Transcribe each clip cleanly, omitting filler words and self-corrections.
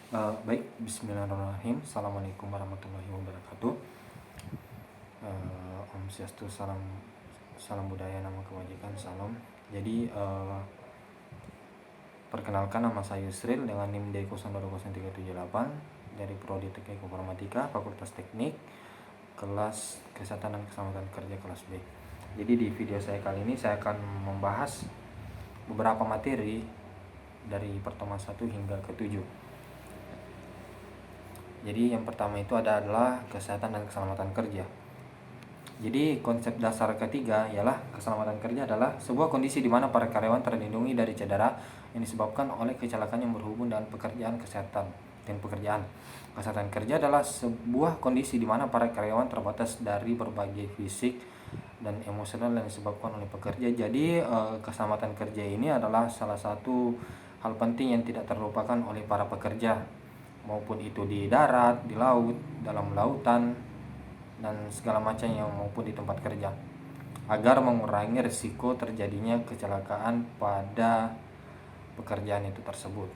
Baik, bismillahirrahmanirrahim. Assalamualaikum warahmatullahi wabarakatuh. Om Swastiastu, salam budaya, nama kebajikan, salam. Jadi, perkenalkan, nama saya Yusril dengan NIM D020378 dari Prodi Teknik Informatika, Fakultas Teknik, kelas Kesehatan dan Keselamatan Kerja kelas B. Jadi di video saya kali ini saya akan membahas beberapa materi dari pertemuan 1 hingga ke-7. Jadi yang pertama itu adalah kesehatan dan keselamatan kerja. Jadi konsep dasar ketiga ialah keselamatan kerja adalah sebuah kondisi di mana para karyawan terlindungi dari cedera yang disebabkan oleh kecelakaan yang berhubung dengan pekerjaan kesehatan dan pekerjaan. Kesehatan kerja adalah sebuah kondisi di mana para karyawan terbatas dari berbagai fisik dan emosional yang disebabkan oleh pekerja. Jadi keselamatan kerja ini adalah salah satu hal penting yang tidak terlupakan oleh para pekerja, maupun itu di darat, di laut, dalam lautan, dan segala macamnya, maupun di tempat kerja, agar mengurangi risiko terjadinya kecelakaan pada pekerjaan itu tersebut.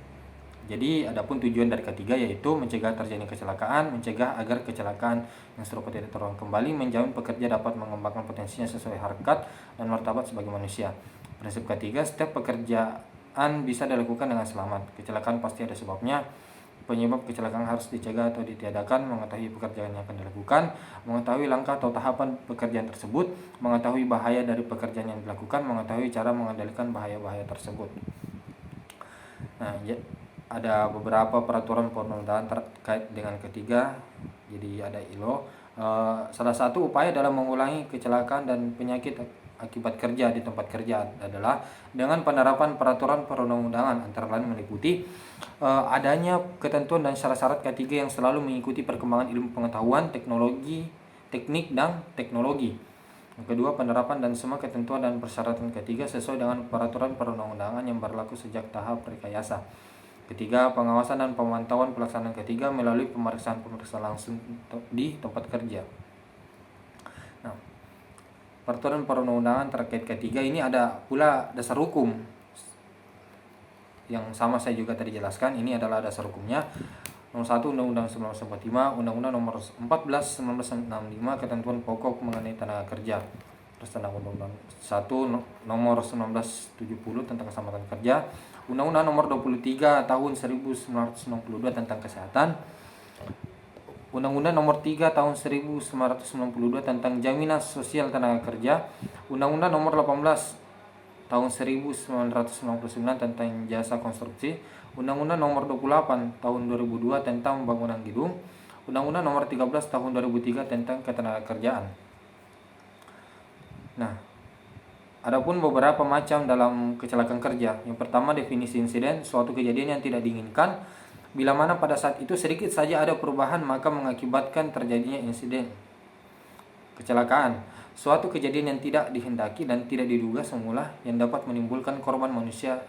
Jadi adapun tujuan dari ketiga yaitu mencegah terjadinya kecelakaan, mencegah agar kecelakaan yang serupa tidak terulang kembali, menjamin pekerja dapat mengembangkan potensinya sesuai harkat dan martabat sebagai manusia. Prinsip ketiga, setiap pekerjaan bisa dilakukan dengan selamat. Kecelakaan pasti ada sebabnya. Penyebab kecelakaan harus dicegah atau ditiadakan, mengetahui pekerjaan yang akan dilakukan, mengetahui langkah atau tahapan pekerjaan tersebut, mengetahui bahaya dari pekerjaan yang dilakukan, mengetahui cara mengendalikan bahaya-bahaya tersebut. Nah, ada beberapa peraturan perundang-undangan terkait dengan ketiga. Jadi ada ILO. Salah satu upaya dalam mengulangi kecelakaan dan penyakit akibat kerja di tempat kerja adalah dengan penerapan peraturan perundang-undangan, antara lain meliputi adanya ketentuan dan syarat-syarat ketiga yang selalu mengikuti perkembangan ilmu pengetahuan, teknologi, teknik, dan teknologi. Yang kedua, penerapan dan semua ketentuan dan persyaratan ketiga sesuai dengan peraturan perundang-undangan yang berlaku sejak tahap rekayasa. Ketiga, pengawasan dan pemantauan pelaksanaan ketiga melalui pemeriksaan langsung di tempat kerja. Nah, peraturan perundang-undangan terkait ketiga ini ada pula dasar hukum yang sama saya juga tadi jelaskan. Ini adalah dasar hukumnya. Nomor 1 Undang-Undang 1945, Undang-Undang nomor 14 1965 ketentuan pokok mengenai tenaga kerja. Terus tentang Undang-Undang 1 nomor 1970 tentang keselamatan kerja, Undang-Undang nomor 23 tahun 1992 tentang kesehatan, Undang-Undang nomor 3 tahun 1992 tentang jaminan sosial tenaga kerja, Undang-Undang nomor 18 tahun 1999 tentang jasa konstruksi, Undang-Undang nomor 28 tahun 2002 tentang bangunan gedung, Undang-Undang nomor 13 tahun 2003 tentang ketenagakerjaan. Nah, adapun beberapa macam dalam kecelakaan kerja. Yang pertama, definisi insiden, suatu kejadian yang tidak diinginkan bila mana pada saat itu sedikit saja ada perubahan maka mengakibatkan terjadinya insiden kecelakaan. Suatu kejadian yang tidak dihendaki dan tidak diduga semula yang dapat menimbulkan korban manusia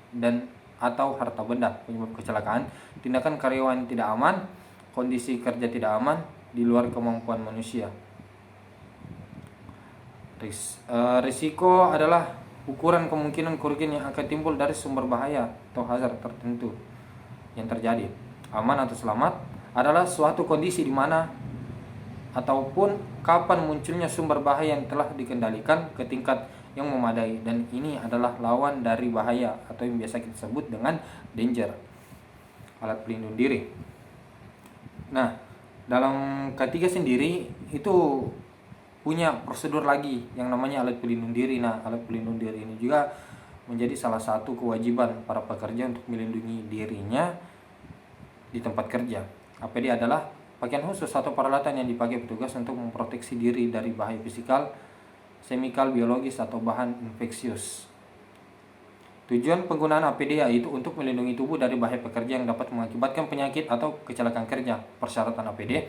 dan atau harta benda. Penyebab kecelakaan, tindakan karyawan tidak aman, kondisi kerja tidak aman di luar kemampuan manusia. Risiko adalah ukuran kemungkinan kerugian yang akan timbul dari sumber bahaya atau hazard tertentu yang terjadi. Aman atau selamat adalah suatu kondisi di mana ataupun kapan munculnya sumber bahaya yang telah dikendalikan ke tingkat yang memadai, dan ini adalah lawan dari bahaya atau yang biasa kita sebut dengan danger, alat pelindung diri. Nah, dalam ketiga sendiri itu punya prosedur lagi yang namanya alat pelindung diri. Nah, alat pelindung diri ini juga menjadi salah satu kewajiban para pekerja untuk melindungi dirinya di tempat kerja. APD adalah pakaian khusus atau peralatan yang dipakai petugas untuk memproteksi diri dari bahaya fisikal, semikal, biologis, atau bahan infeksius. Tujuan penggunaan APD yaitu untuk melindungi tubuh dari bahaya pekerja yang dapat mengakibatkan penyakit atau kecelakaan kerja. Persyaratan APD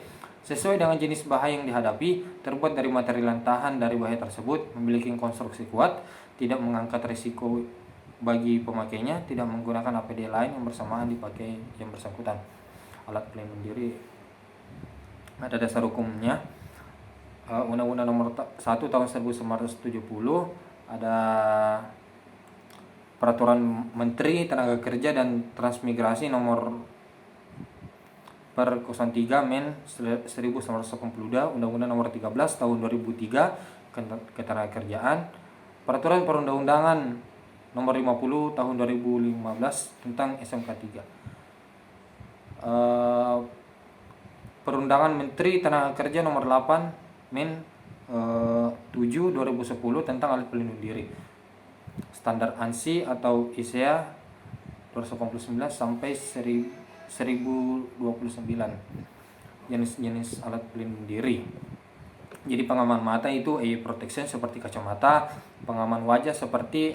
sesuai dengan jenis bahaya yang dihadapi, terbuat dari material yang tahan dari bahaya tersebut, memiliki konstruksi kuat, tidak mengangkat risiko bagi pemakainya, tidak menggunakan APD lain yang bersamaan dipakai yang bersangkutan. Alat pelindung diri ada dasar hukumnya. Undang-Undang nomor 1 tahun 1970, ada peraturan Menteri Tenaga Kerja dan Transmigrasi nomor per 03 Men 1982, Undang-Undang Nomor 13 Tahun 2003 Ketenagakerjaan, Peraturan Perundang-undangan Nomor 50 Tahun 2015 tentang SMK 3, Perundangan Menteri Tenaga Kerja Nomor 8 Men 7 2010 tentang alat pelindung diri, Standar ANSI atau ISEA 289 sampai 1029, jenis-jenis alat pelindung diri. Jadi pengaman mata itu eye protection seperti kacamata, pengaman wajah seperti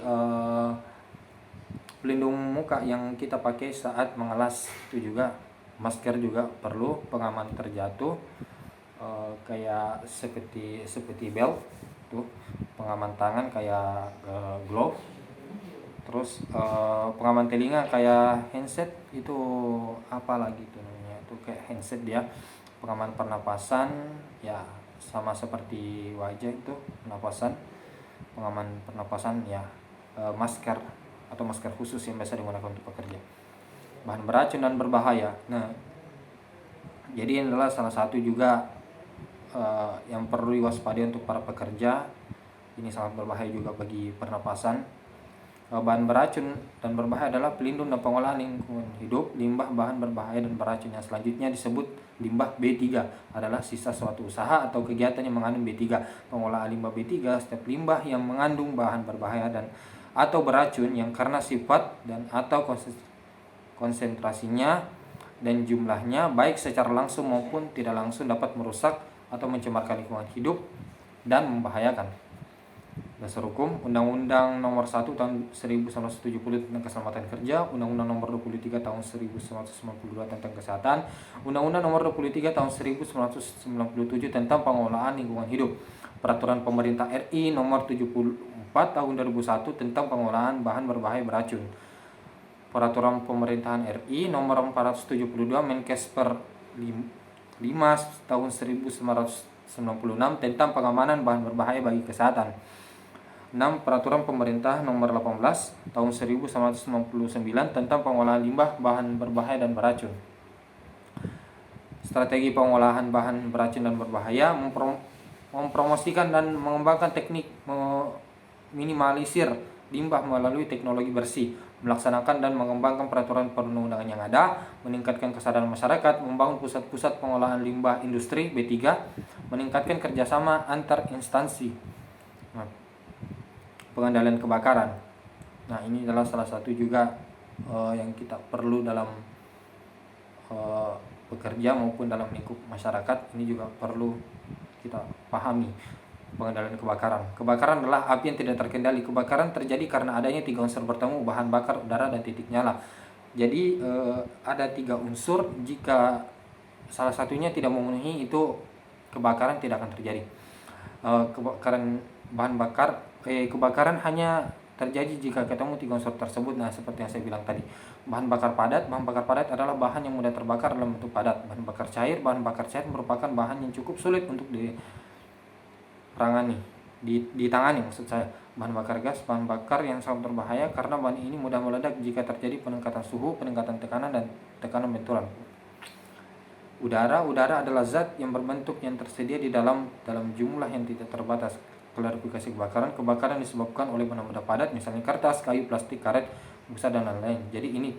pelindung muka yang kita pakai saat mengelas, itu juga masker juga perlu, pengaman terjatuh kayak seperti belt tuh, pengaman tangan kayak glove, terus pengaman telinga kayak handset, itu apa lagi tuh namanya, itu kayak handset dia. Pengaman pernapasan ya sama seperti wajah, itu pernapasan, pengaman pernapasan ya masker atau masker khusus yang biasa digunakan untuk pekerja. Bahan beracun dan berbahaya. Nah, jadi ini adalah salah satu juga yang perlu diwaspadai untuk para pekerja. Ini sangat berbahaya juga bagi pernapasan. Bahan beracun dan berbahaya adalah pelindung dan pengolahan lingkungan hidup, limbah bahan berbahaya dan beracun. Yang selanjutnya disebut limbah B3 adalah sisa suatu usaha atau kegiatan yang mengandung B3. Pengolahan limbah B3, setiap limbah yang mengandung bahan berbahaya dan atau beracun yang karena sifat dan atau konsentrasinya dan jumlahnya baik secara langsung maupun tidak langsung dapat merusak atau mencemarkan lingkungan hidup dan membahayakan. Dasar hukum, Undang-Undang Nomor 1 Tahun 1970 tentang Keselamatan Kerja, Undang-Undang Nomor 23 Tahun 1992 tentang Kesehatan, Undang-Undang Nomor 23 Tahun 1997 tentang Pengelolaan Lingkungan Hidup, Peraturan Pemerintah RI Nomor 74 Tahun 2001 tentang Pengolahan Bahan Berbahaya Beracun, Peraturan Pemerintahan RI Nomor 472 Menkes per 5 Tahun 1996 tentang pengamanan bahan berbahaya bagi kesehatan. 6. Peraturan Pemerintah Nomor 18 Tahun 1999 tentang pengolahan limbah bahan berbahaya dan beracun. Strategi pengolahan bahan beracun dan berbahaya, mempromosikan dan mengembangkan teknik minimalisir limbah melalui teknologi bersih, melaksanakan dan mengembangkan peraturan perundang-undangan yang ada, meningkatkan kesadaran masyarakat, membangun pusat-pusat pengolahan limbah industri B3, meningkatkan kerjasama antar instansi. Pengendalian kebakaran. Nah, ini adalah salah satu juga yang kita perlu dalam bekerja maupun dalam lingkup masyarakat. Ini juga perlu kita pahami. Pengendalian kebakaran. Kebakaran adalah api yang tidak terkendali. Kebakaran terjadi karena adanya 3 unsur bertemu, bahan bakar, udara, dan titik nyala. Jadi ada 3 unsur. Jika salah satunya tidak memenuhi, itu kebakaran tidak akan terjadi. Kebakaran hanya terjadi jika ketemu 3 unsur tersebut. Nah, seperti yang saya bilang tadi, bahan bakar padat. Bahan bakar padat adalah bahan yang mudah terbakar dalam bentuk padat. Bahan bakar cair merupakan bahan yang cukup sulit untuk ditangani maksud saya. Bahan bakar gas, bahan bakar yang sangat berbahaya karena bahan ini mudah meledak jika terjadi peningkatan suhu, peningkatan tekanan, dan tekanan benturan. Udara adalah zat yang berbentuk yang tersedia di dalam jumlah yang tidak terbatas. Klarifikasi kebakaran disebabkan oleh benda-benda padat, misalnya kertas, kayu, plastik, karet, busa, dan lain-lain. Jadi ini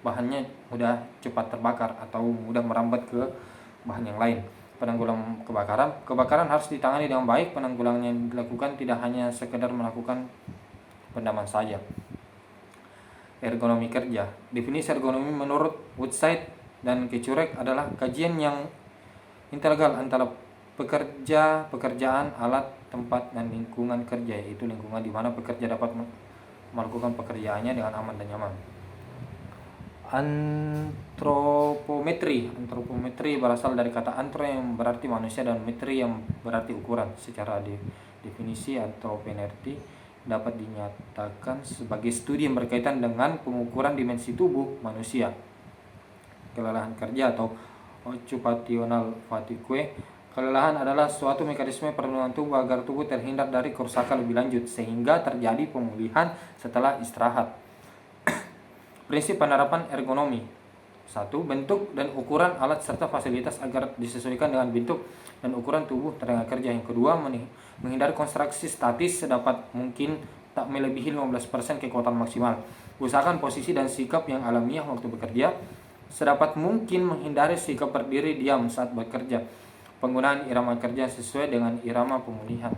bahannya mudah cepat terbakar atau mudah merambat ke bahan yang lain. Penanggulangan kebakaran harus ditangani dengan baik. Penanggulangan yang dilakukan tidak hanya sekedar melakukan pendaman saja. Ergonomi kerja. Definisi ergonomi menurut Woodside dan Kecurek adalah kajian yang integral antara pekerjaan, alat, tempat, dan lingkungan kerja, yaitu lingkungan di mana pekerja dapat melakukan pekerjaannya dengan aman dan nyaman. Antropometri berasal dari kata antro yang berarti manusia dan metri yang berarti ukuran. Secara definisi, antropometri dapat dinyatakan sebagai studi yang berkaitan dengan pengukuran dimensi tubuh manusia. Kelelahan kerja atau occupational fatigue. Kelelahan adalah suatu mekanisme perlindungan tubuh agar tubuh terhindar dari kerusakan lebih lanjut sehingga terjadi pemulihan setelah istirahat. Prinsip penerapan ergonomi. Satu, bentuk dan ukuran alat serta fasilitas agar disesuaikan dengan bentuk dan ukuran tubuh tenaga kerja. Yang kedua, menghindari konstruksi statis sedapat mungkin tak melebihi 15% kekuatan maksimal. Usahakan posisi dan sikap yang alamiah waktu bekerja. Sedapat mungkin menghindari sikap berdiri diam saat bekerja. Penggunaan irama kerja sesuai dengan irama pemulihan.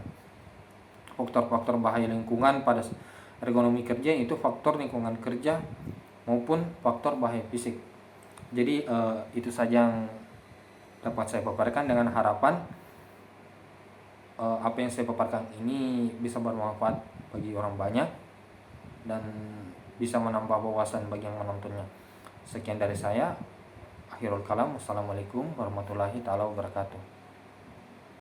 Faktor-faktor bahaya lingkungan pada ergonomi kerja itu faktor lingkungan kerja maupun faktor bahaya fisik. Jadi itu saja yang dapat saya paparkan, dengan harapan apa yang saya paparkan ini bisa bermanfaat bagi orang banyak dan bisa menambah wawasan bagi yang menontonnya. Sekian dari saya. Akhirul kalam. Wassalamualaikum warahmatullahi taala wabarakatuh.